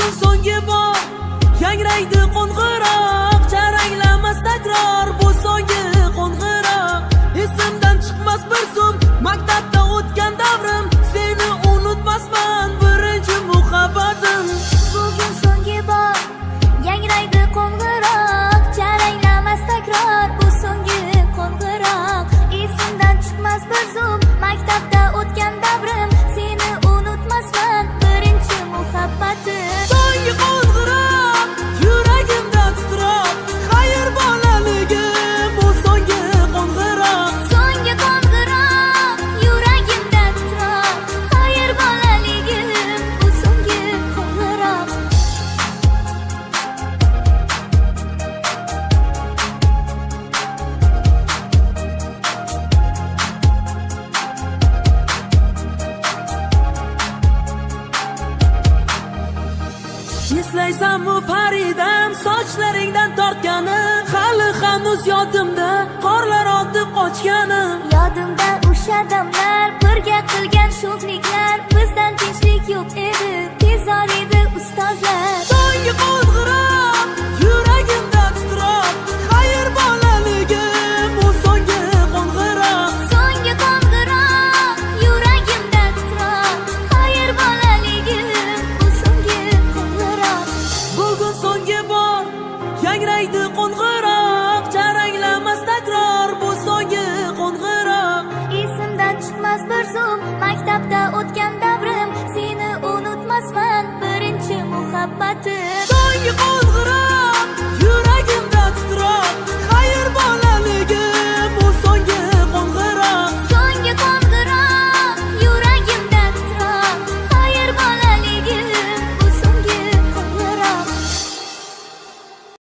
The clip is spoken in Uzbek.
Bugun so'nggi bor yangraydi qo'ng'iroq, jaranglamas takror bu so'nggi qo'ng'iroq. Esimdan chiqmas bir zum maktabda o'tgan davrim, seni unutmasman birinchi muhabbatim. Bugun so'nggi bor yangraydi qo'ng'iroq, jaranglamas takror bu so'nggi qo'ng'iroq. Esimdan chiqmas bir zum maktabda o'tgan davrim, seni unutmasman birinchi muhabbatim. So'nggi qo'ng'iroq yuragimda titroq, xayr bolaligim bu so'nggi qo'ng'iroq. So'nggi qo'ng'iroq yuragimda titroq, xayr bolaligim bu so'nggi qo'ng'iroq. Eslaysanmi Faridam, sochlaringdan tortganim, hali hanuz yodimda qorlar otib qochganim. Yodimda o'sha damlar, birga qilgan sho'xliklar, bizdan tinchlik yo'q edi, tezor edi ustozlar. So'nggi qo'ng'iroq yuragimda titroq, xayr bolaligim bu so'nggi qo'ng'iroq. So'nggi qo'ng'iroq yuragimda titroq, xayr bolaligim bu so'nggi qo'ng'iroq. Bugun so'nggi bor yangraydi qo'ng'iroq, jaranglamas takror bu so'nggi qo'ng'iroq. Esimdan chiqmas bir zum maktabda o'tgan davrim, seni unutmasman birinchi muhabbatim.